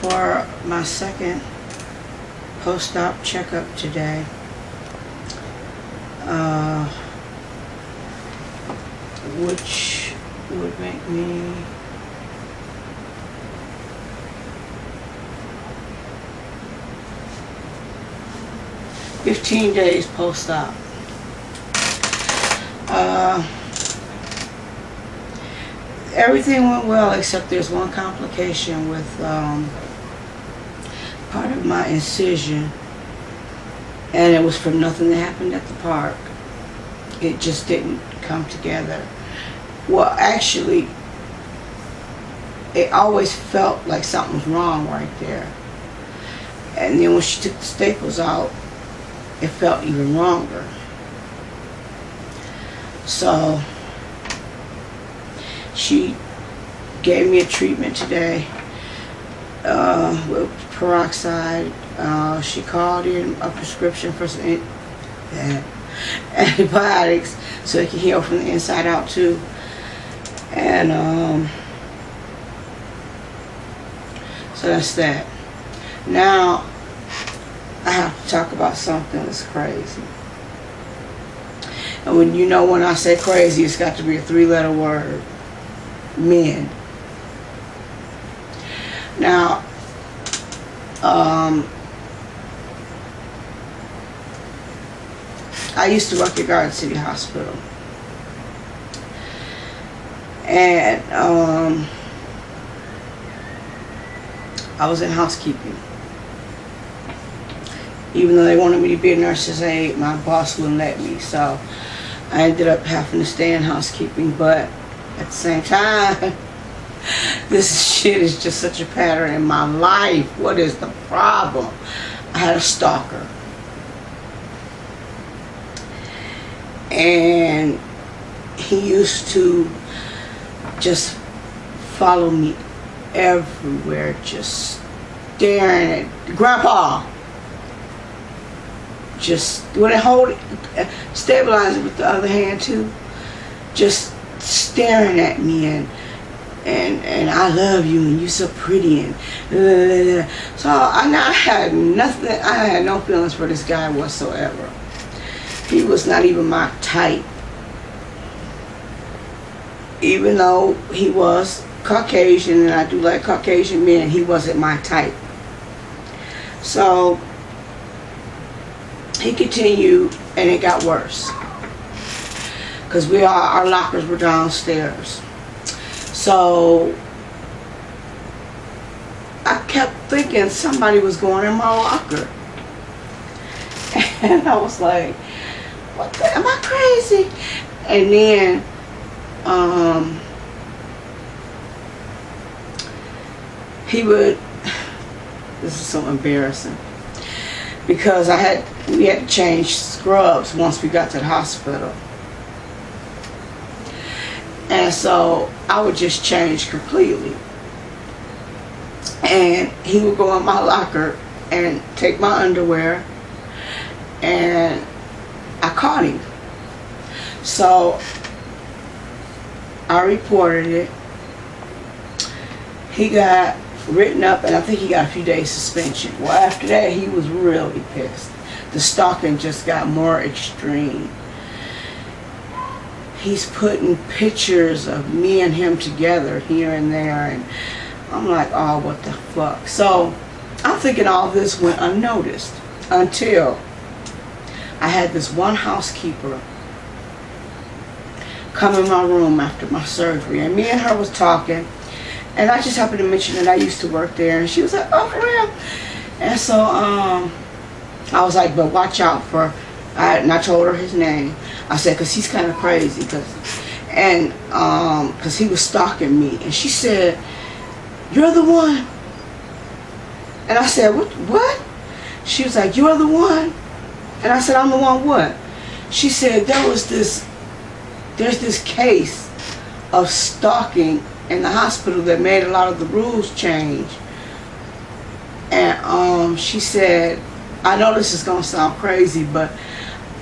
for my second post-op checkup today. Which would make me $15 days post-op. Everything went well except there's one complication with part of my incision, and it was from nothing that happened at the park. It just didn't come together. Well, actually, it always felt like something was wrong right there. And then when she took the staples out, it felt even wronger. So she gave me a treatment today with peroxide. She called in a prescription for some antibiotics so it can heal from the inside out too. And so that's that. Now I have to talk about something that's crazy. And when I say crazy, it's got to be a 3-letter word. Men. Now, I used to work at Garden City Hospital. And I was in housekeeping. Even though they wanted me to be a nurse's aide, my boss wouldn't let me. So I ended up having to stay in housekeeping. But at the same time, this shit is just such a pattern in my life. What is the problem? I had a stalker. And he used to just follow me everywhere, just staring at Grandpa. Just when I hold it, stabilize it with the other hand too, just staring at me and I love you and you're so pretty and so I had nothing. I had no feelings for this guy whatsoever. He was not even my type. Even though he was Caucasian and I do like Caucasian men, he wasn't my type. So he continued, and it got worse because our lockers were downstairs. So I kept thinking somebody was going in my locker, and I was like, "What? Am I crazy?" And then he would. This is so embarrassing. Because we had to change scrubs once we got to the hospital. And so I would just change completely. And he would go in my locker and take my underwear, and I caught him. So I reported it. He got written up, and I think he got a few days suspension. Well, after that, he was really pissed. The stalking just got more extreme. He's putting pictures of me and him together here and there, and I'm like, oh, what the fuck? So I'm thinking all this went unnoticed until I had this one housekeeper come in my room after my surgery, and me and her was talking. And I just happened to mention that I used to work there, and she was like, "Oh, for real?" And so I was like, "But watch out for," and I told her his name. I said, "Cause he's kind of crazy, cause he was stalking me." And she said, "You're the one." And I said, "What?" She was like, "You're the one." And I said, "I'm the one what?" She said, there's this case of stalking in the hospital that made a lot of the rules change. And she said, I know this is going to sound crazy, but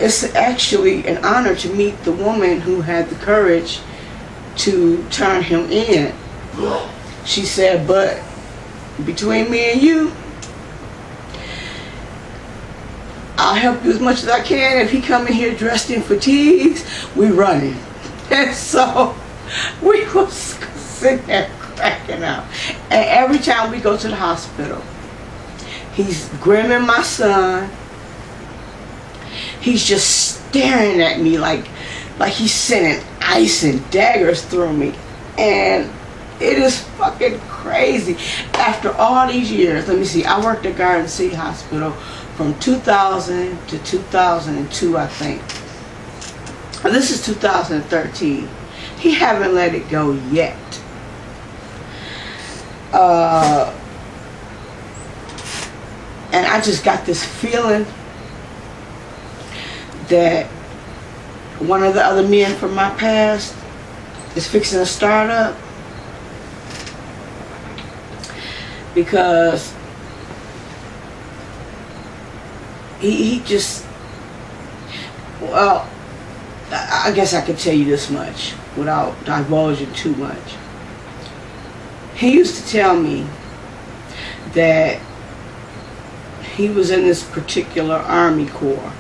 it's actually an honor to meet the woman who had the courage to turn him in. She said, but between me and you, I'll help you as much as I can. If he come in here dressed in fatigues, we running. And so we was sitting there cracking up. And every time we go to the hospital, he's grimming my son. He's just staring at me like he's sending ice and daggers through me. And it is fucking crazy. After all these years, let me see, I worked at Garden City Hospital from 2000 to 2002, I think. This is 2013. He haven't let it go yet. And I just got this feeling that one of the other men from my past is fixing to start up, because he just, well, I guess I could tell you this much without divulging too much. He used to tell me that he was in this particular Army Corps,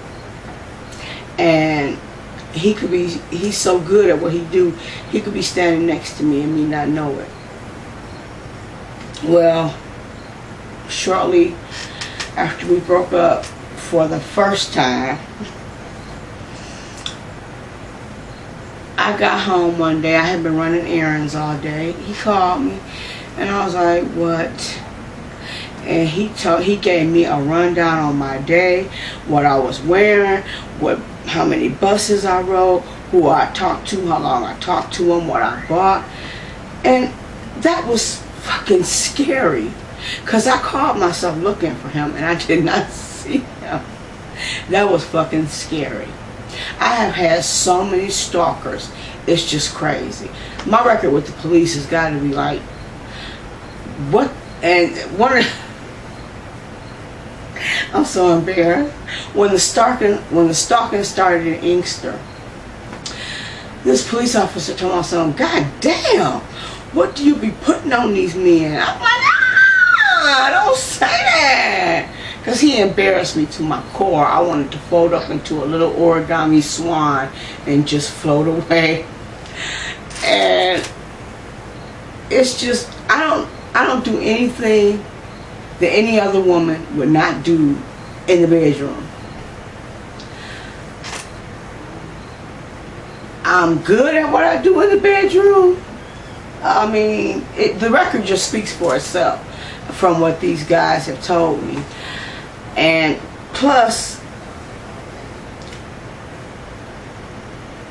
and he's so good at what he do, he could be standing next to me and me not know it. Well, shortly after we broke up for the first time, I got home one day. I had been running errands all day. He called me, and I was like, what? And he gave me a rundown on my day, what I was wearing, how many buses I rode, who I talked to, how long I talked to him, what I bought. And that was fucking scary, because I called myself looking for him and I did not see him. That was fucking scary. I have had so many stalkers, it's just crazy. My record with the police has got to be like, what? And I'm so embarrassed. When the stalking started in Inkster, this police officer told my son, God damn, what do you be putting on these men? I'm like, don't say that. Because he embarrassed me to my core. I wanted to fold up into a little origami swan and just float away. And it's just, I don't do anything that any other woman would not do in the bedroom. I'm good at what I do in the bedroom. I mean, the record just speaks for itself from what these guys have told me. And plus,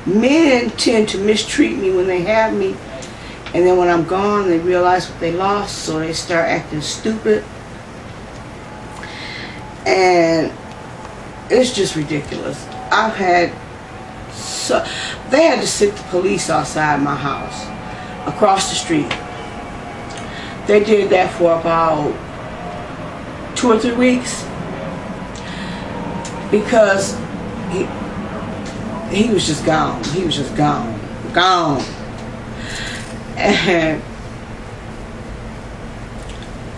men tend to mistreat me when they have me, and then when I'm gone, they realize what they lost, so they start acting stupid. And it's just ridiculous. They had to sit the police outside my house, across the street. They did that for about 2 or 3 weeks, because he was just gone. He was just gone. And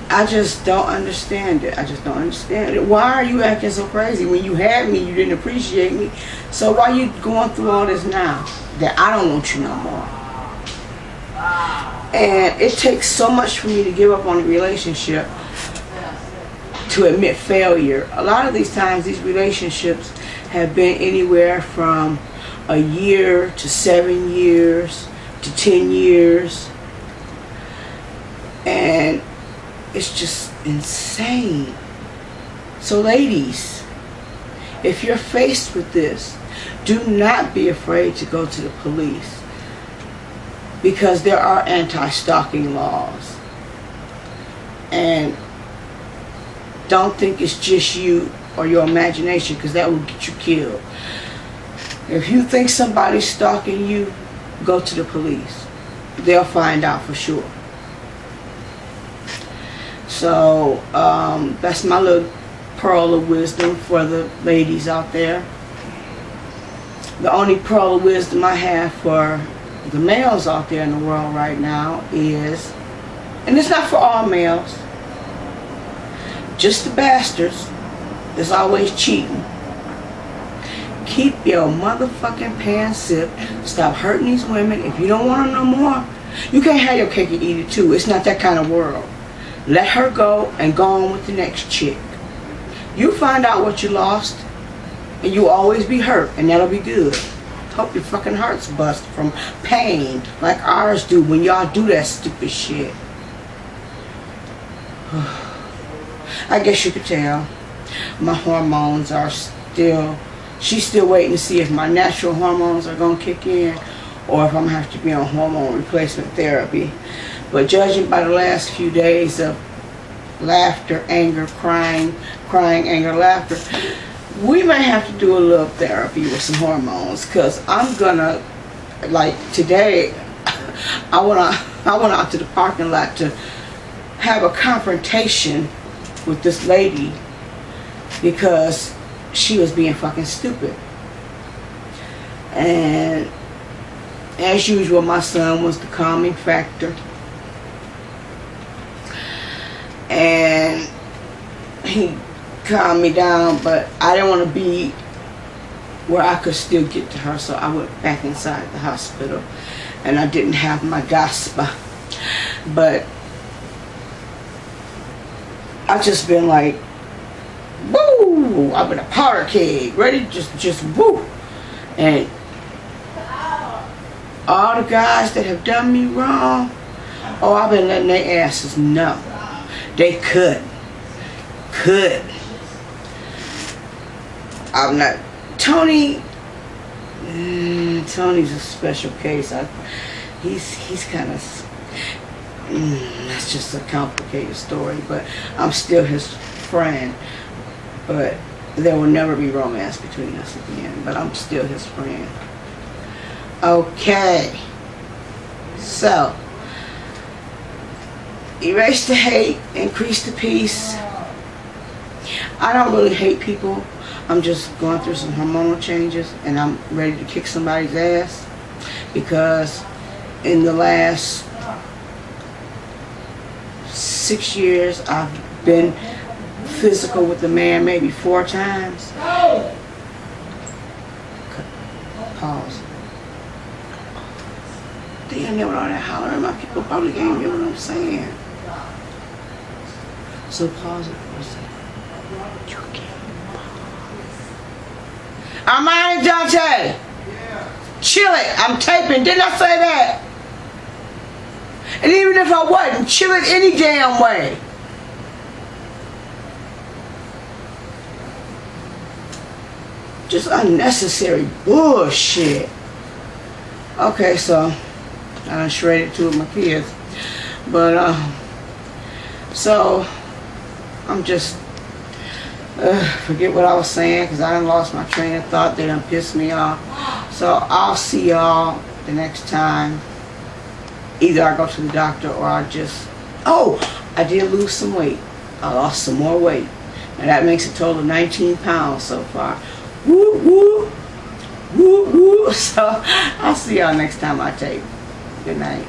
I just don't understand it. I just don't understand it. Why are you acting so crazy? When you had me, you didn't appreciate me. So why are you going through all this now that I don't want you no more? And it takes so much for me to give up on a relationship, to admit failure. A lot of these times, these relationships have been anywhere from a year to 7 years to 10 years. And it's just insane. So ladies, if you're faced with this, do not be afraid to go to the police, because there are anti-stalking laws. And don't think it's just you or your imagination, because that will get you killed. If you think somebody's stalking you, go to the police. They'll find out for sure. So that's my little pearl of wisdom for the ladies out there. The only pearl of wisdom I have for the males out there in the world right now is, and it's not for all males, just the bastards that's always cheating. Keep your motherfucking pants zipped. Stop hurting these women. If you don't want them no more, you can't have your cake and eat it too. It's not that kind of world. Let her go and go on with the next chick. You find out what you lost, and you always be hurt, and that'll be good. Hope your fucking hearts bust from pain like ours do when y'all do that stupid shit. I guess you could tell my hormones are still, she's still waiting to see if my natural hormones are going to kick in or if I'm going to have to be on hormone replacement therapy. But judging by the last few days of laughter, anger, crying, anger, laughter, we may have to do a little therapy with some hormones, because I'm going to, like today, I went out to the parking lot to have a confrontation with this lady because she was being fucking stupid. And as usual, my son was the calming factor. And he calmed me down, but I didn't want to be where I could still get to her, so I went back inside the hospital and I didn't have my gaspa. But I've just been like, woo! I've been a powder keg, ready, just woo! And all the guys that have done me wrong, oh, I've been letting their asses know. They could. I'm not, Tony, Tony's a special case. He's kind of, that's just a complicated story, but I'm still his friend. But there will never be romance between us again, but I'm still his friend. Okay, so erase the hate, increase the peace. I don't really hate people. I'm just going through some hormonal changes and I'm ready to kick somebody's ass, because in the last 6 years I've been physical with a man maybe 4 times. Pause. Damn, with all that hollering, my people probably can't hear what I'm saying. So pause it for a second. You can't pause. Armani Dante! Yeah. Chill it. I'm taping. Didn't I say that? And even if I wasn't, chill it any damn way. Just unnecessary bullshit. Okay, so I done shredded 2 of my kids. But, so I'm just, forget what I was saying, because I done lost my train of thought. They done pissed me off. So I'll see y'all the next time. Either I go to the doctor or I just, oh, I did lose some weight. I lost some more weight. And that makes a total of 19 pounds so far. Woo, woo, woo, woo. So I'll see y'all next time I tape. Good night.